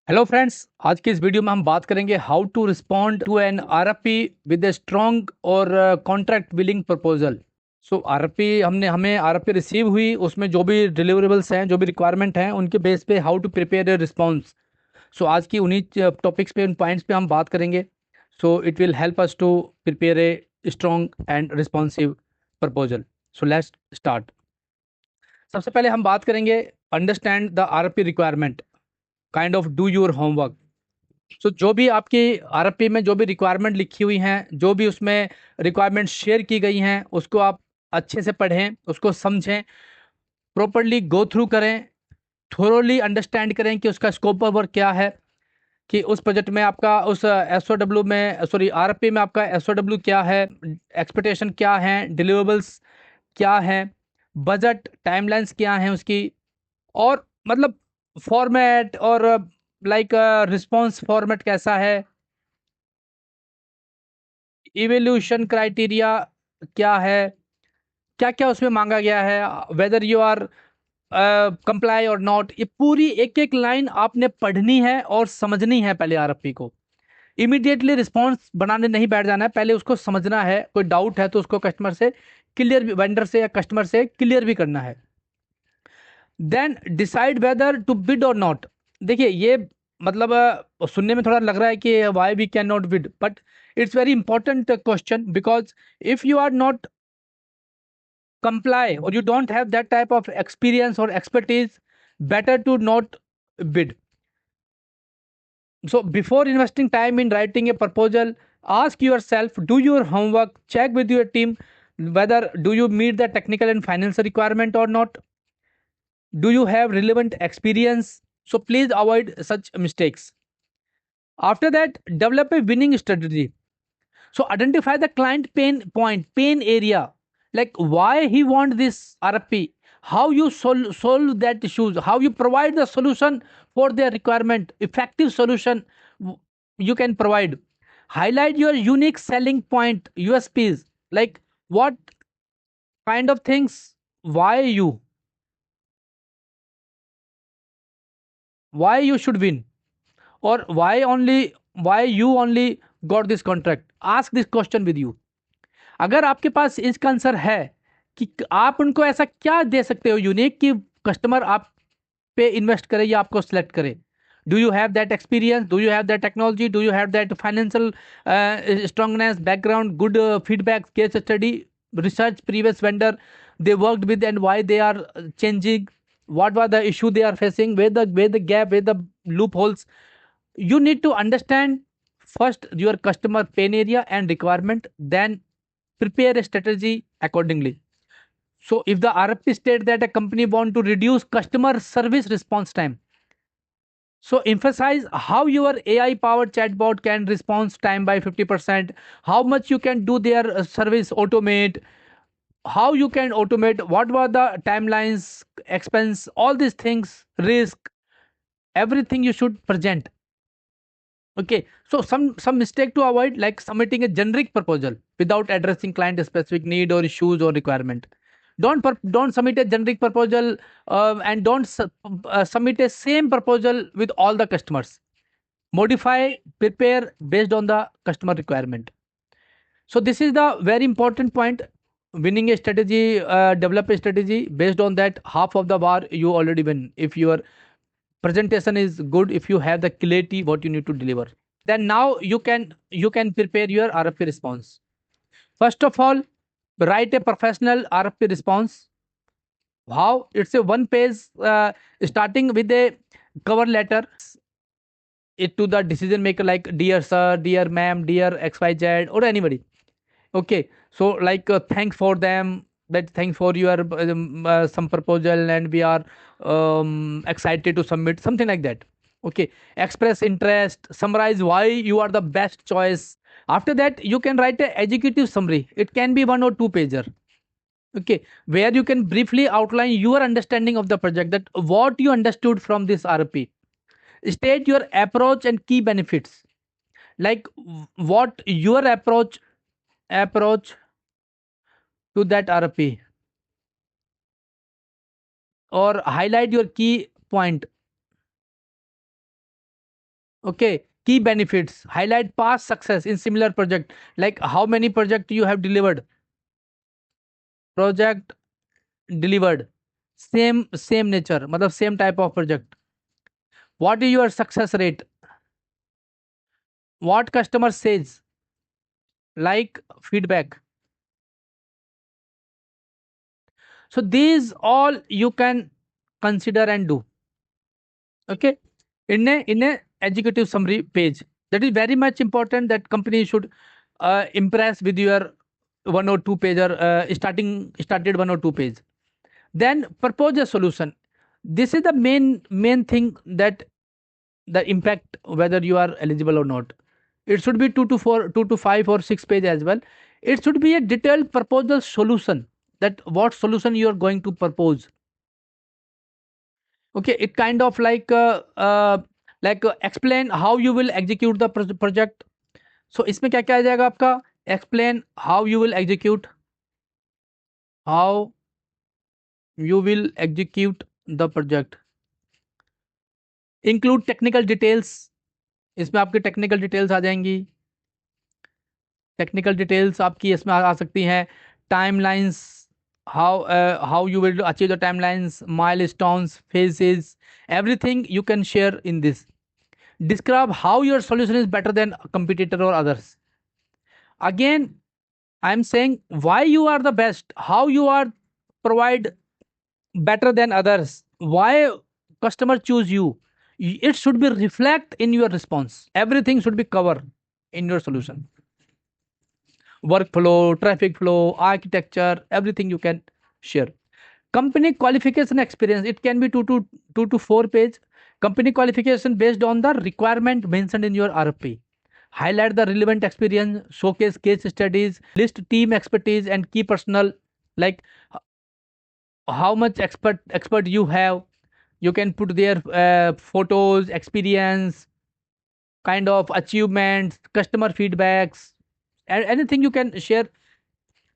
Hello friends, आज की इस वीडियो में हम बात करेंगे how to respond to an RFP with a strong और contract billing proposal. So RFP हमें आरएफपी रिसीव हुई, उसमें जो भी डिलीवरेबल्स हैं, जो भी रिक्वायरमेंट हैं, उनके बेस पे how to prepare a response. So आज की उन्हीं टॉपिक्स पे, उन पॉइंट्स पे हम बात करेंगे। So it will help us to prepare a strong and responsive proposal. So let's start. सबसे पहले हम बात करेंगे understand the RFP requirement, kind of do your homework. So जो भी आपकी आरएफपी में जो भी रिक्वायरमेंट लिखी हुई हैं, जो भी उसमें रिक्वायरमेंट शेयर की गई हैं, उसको आप अच्छे से पढ़ें, उसको समझें, प्रॉपरली गो थ्रू करें, थोरोली अंडरस्टैंड करें कि उसका स्कोप ऑफ वर्क क्या है, कि उस प्रोजेक्ट में आपका उस एसओडब्ल्यू में, सॉरी, आरएफपी में आपका एसओडब्ल्यू क्या है, एक्सपेक्टेशन क्या है, डिलीवरेबल्स क्या है, बजट टाइमलाइंस क्या है उसकी, और मतलब फॉर्मेट और लाइक रिस्पॉन्स फॉर्मेट कैसा है, इवोल्यूशन क्राइटेरिया क्या है, क्या क्या उसमें मांगा गया है, वेदर यू आर कंप्लाई और नॉट। ये पूरी एक एक लाइन आपने पढ़नी है और समझनी है पहले आरएफपी को। इमीडिएटली रिस्पॉन्स बनाने नहीं बैठ जाना है, पहले उसको समझना है। कोई डाउट है तो उसको कस्टमर से क्लियर, वेंडर से या कस्टमर से क्लियर भी करना है। Then decide whether to bid और नॉट। देखिए, ये मतलब सुनने में थोड़ा लग रहा है कि why we can not bid, but it's very important question, because if you are not comply or you don't have that type of experience or expertise, better to not bid. So before investing time in writing a proposal, ask yourself, do your homework, check with your team whether do you meet the technical and financial requirement or not, do you have relevant experience. So please avoid such mistakes. After that, develop a winning strategy. So identify the client pain point, pain area, like why he want this RFP, how you solve that issues, how you provide the solution for their requirement, effective solution you can provide. Highlight your unique selling point, USPs, like what kind of things, why you, why you should win, or why you only got this contract. Ask this question with you. अगर आपके पास इसका answer है कि आप उनको ऐसा क्या दे सकते हो यूनिक कि कस्टमर आप पे इन्वेस्ट करे या आपको सिलेक्ट करे, do you have that experience, do you have that technology, do you have that financial strongness, background, good feedback, case study, research, previous vendor they worked with and why they are changing, what were the issue they are facing, where the gap, where the loopholes. You need to understand first your customer pain area and requirement, then prepare a strategy accordingly. So if the RFP state that a company want to reduce customer service response time, so emphasize how your AI powered chatbot can response time by 50%, how much you can do their service automate, how you can automate, what were the timelines, expense, all these things, risk, everything you should present. Okay, so some mistake to avoid, like submitting a generic proposal without addressing client specific need or issues or requirement. Don't submit a generic proposal, and don't submit a same proposal with all the customers. Modify, prepare based on the customer requirement. So this is the very important point. Winning a strategy, develop a strategy based on that. Half of the war you already win if your presentation is good, if you have the clarity what you need to deliver. Then now you can prepare your RFP response. First of all, write a professional RFP response. How? It's a one page, starting with a cover letter, it to the decision maker, like dear sir, dear ma'am, dear XYZ, or anybody. Okay, so like thanks for them, that thanks for your some proposal, and we are excited to submit something like that. Okay, express interest, summarize why you are the best choice. After that, you can write a executive summary. It can be 1 or 2 pager. Okay, where you can briefly outline your understanding of the project, that what you understood from this RP. State your approach and key benefits, like what your approach to that RP, or highlight your key point. Okay, key benefits, highlight past success in similar project, like how many project you have delivered, project delivered, same nature, मतलब same type of project. What is your success rate? What customer says, like feedback. So these all you can consider and do. Okay, in a executive summary page, that is very much important, that company should impress with your 1 or 2 page, or started 1 or 2 page. Then propose a solution. This is the main thing, that the impact whether you are eligible or not. It should be 2 to 5 or 6 page as well. It should be a detailed proposal solution, that what solution you are going to propose. Okay, it kind of explain how you will execute the project. So इसमें क्या क्या आ जाएगा आपका, explain how you will execute, how you will execute the project, include technical details. इसमें आपके technical details आ जाएंगी, technical details आपकी इसमें आ सकती हैं, timelines, how you will achieve the timelines, milestones, phases, everything you can share in this. Describe how your solution is better than a competitor or others. Again, I'm saying why you are the best, how you are provide better than others, why customer choose you. It should be reflect in your response. Everything should be covered in your solution. Workflow, traffic flow, architecture, everything you can share. Company qualification experience, it can be 2 to 4 page. Company qualification based on the requirement mentioned in your RFP. Highlight the relevant experience, showcase case studies, list team expertise and key personnel, like how much expert you have. You can put their photos, experience, kind of achievements, customer feedbacks, anything you can share.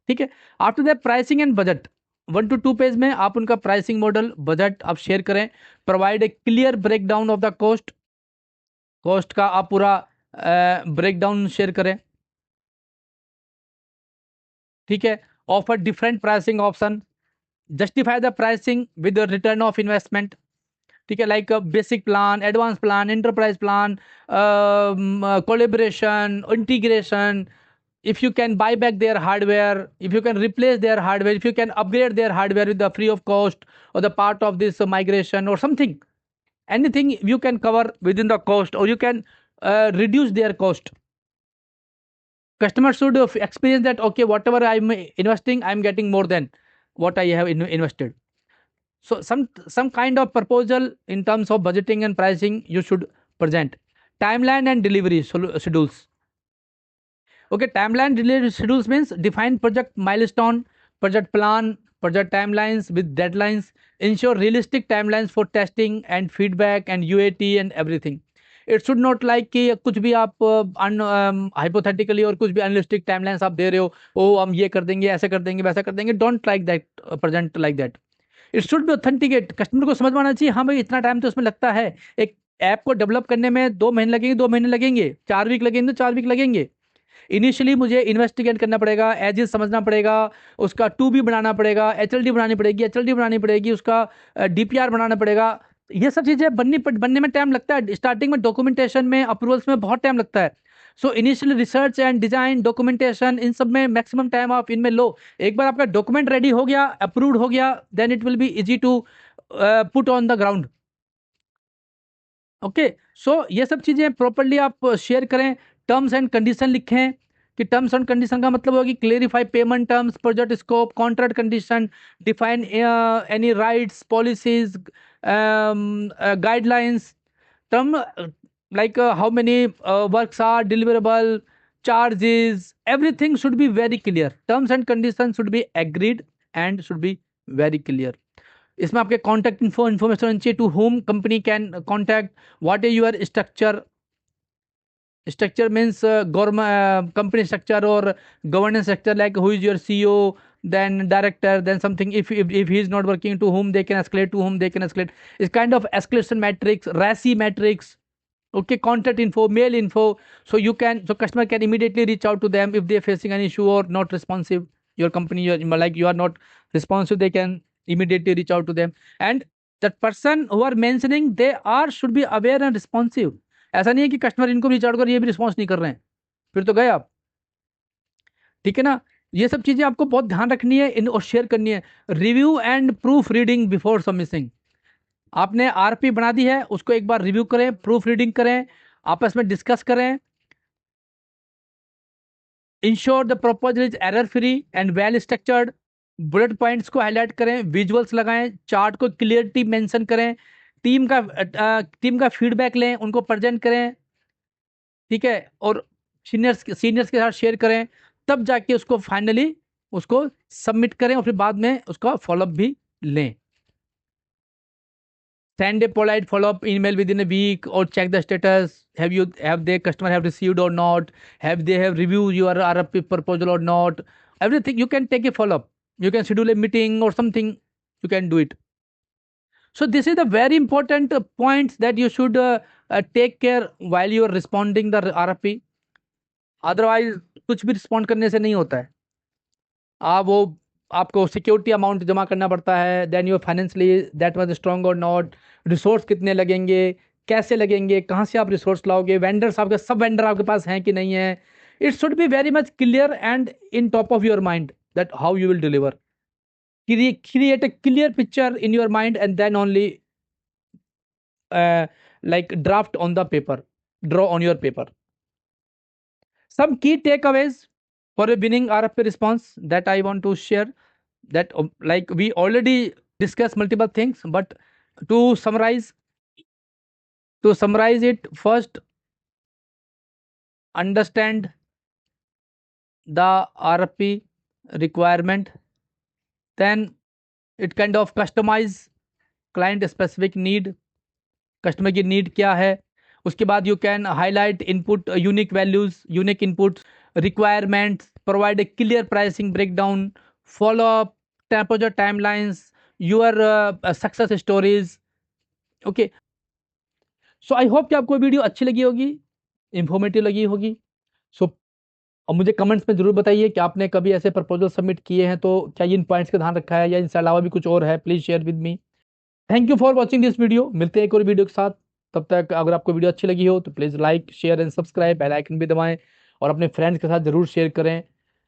ठीक है. After that pricing and budget, 1 to 2 page में आप उनका pricing model, budget आप share करें. Provide a clear breakdown of the cost, cost का आप पूरा ब्रेक डाउन शेयर करें. ठीक है. Offer different pricing option, justify the pricing with return of investment. ठीक है, like basic plan, advance plan, enterprise plan, collaboration, integration. If you can buy back their hardware, if you can replace their hardware, if you can upgrade their hardware with the free of cost, or the part of this migration or something, anything you can cover within the cost, or you can reduce their cost. Customers should experience that, okay, whatever I'm investing, I'm getting more than what I have invested. So some kind of proposal in terms of budgeting and pricing you should present. Timeline and delivery schedules. Okay, timeline delivery schedules means define project milestone, project plan, project timelines with deadlines. Ensure realistic timelines for testing and feedback and UAT and everything. It should not like कि कुछ भी आप hypothetically और कुछ भी unrealistic timelines आप दे रहे हो, ओ हम ये कर देंगे, ऐसे कर देंगे, वैसा कर देंगे. Don't like that, present like that. It should be authenticate. Customer को समझ में आना चाहिए, हाँ भाई इतना टाइम तो उसमें लगता है. एक ऐप को डेवलप करने में 2 महीने लगेंगे, 2 महीने लगेंगे, 4 वीक लगेंगे, तो 4 वीक लगेंगे. इनिशियली मुझे इन्वेस्टिगेट करना पड़ेगा, एज समझना पड़ेगा, उसका 2B बनाना पड़ेगा, HLD बनानी पड़ेगी, HLD बनानी पड़ेगी, उसका DPR बनाना पड़ेगा. ये सब चीज़ें बनने में टाइम लगता है. स्टार्टिंग में डॉक्यूमेंटेशन में, अप्रूवल्स में बहुत टाइम लगता है. So initial research and design, documentation, इन सब में मैक्सिमम टाइम आप इनमें लो. एक बार आपका डॉक्यूमेंट रेडी हो गया, अप्रूव्ड हो गया, then it will be easy to put on the ground. Okay, so ये सब चीज़ें प्रॉपरली आप शेयर करें. टर्म्स एंड कंडीशन लिखें, कि टर्म्स एंड कंडीशन का मतलब होगी clarify payment terms, project scope, contract condition, define any rights, policies, guidelines. Term like how many works are deliverable, charges, everything should be very clear. Terms and conditions should be agreed and should be very clear. इसमें आपके contact information होनी चाहिए, to whom company can contact, what is your structure. Structure means government company structure or governance structure, like who is your CEO, then director, then something. If he is not working, to whom they can escalate, to whom they can escalate. It's kind of escalation matrix, RACI matrix. Okay, contact info, mail info, so customer can immediately reach out to them if they're facing an issue or not responsive. Your company, you are not responsive, they can immediately reach out to them. And that person who are mentioning, they are should be aware and responsive. ऐसा नहीं है कि customer इनको reach out कर, ये भी response नहीं कर रहे हैं, फिर तो गए आप। ठीक है ना, ये सब चीजें आपको बहुत ध्यान रखनी है इन और शेयर करनी है। Review and proof reading before submitting. आपने आरपी बना दी है, उसको एक बार रिव्यू करें, प्रूफ रीडिंग करें, आपस में डिस्कस करें। Ensure the proposal is error free and well structured. Bullet points को हाईलाइट करें, विजुअल्स लगाएं, चार्ट को क्लियरिटी मेंशन करें, टीम का फीडबैक लें, उनको प्रेजेंट करें। ठीक है, और सीनियर्स के साथ शेयर करें, तब जाके उसको फाइनली उसको सबमिट करें, और फिर बाद में उसका फॉलोअप भी लें। Send a polite follow-up email within a week or check the status. Have their customer have received or not? Have they have reviewed your RFP proposal or not? Everything you can take a follow-up. You can schedule a meeting or something. You can do it. So this is the very important points that you should take care while you are responding the RFP. Otherwise कुछ भी respond करने से नहीं होता है। वो आपको security amount जमा करना पड़ता है, then your financially that was strong और नॉट, रिसोर्स कितने लगेंगे, कैसे लगेंगे, कहाँ से आप रिसोर्स लाओगे, वेंडर्स आपके सब वेंडर आपके पास हैं कि नहीं है। It should be very much clear and in top of your mind that how you will deliver. Create a clear picture in your mind and then only like draft on the paper, draw on your paper. Some key takeaways for a winning RFP response that I want to share, that like we already discussed multiple things, but to summarize it, first, understand the RFP requirement, then it kind of customize client specific need, customer की need क्या है। उसके बाद you can highlight input unique values, unique inputs, requirements, provide a clear pricing breakdown, follow up, proposal timelines, your success stories. Okay, so I hope कि आपको video अच्छी लगी होगी, इंफॉर्मेटिव लगी होगी। सो अब मुझे कमेंट्स में जरूर बताइए कि आपने कभी ऐसे प्रपोजल सबमिट किए हैं, तो क्या इन पॉइंट्स का ध्यान रखा है या इनसे अलावा भी कुछ और है, please share with me. Thank you for watching this video. मिलते हैं एक और वीडियो के साथ। तब तक अगर आपको वीडियो अच्छी लगी हो तो please like, share and subscribe, bell icon भी दबाएं और अपने फ्रेंड्स के साथ जरूर शेयर करें।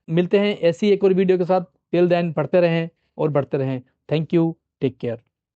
मिलते हैं ऐसी एक और वीडियो के साथ। टिल देन पढ़ते रहें और बढ़ते रहें। Thank you, take care.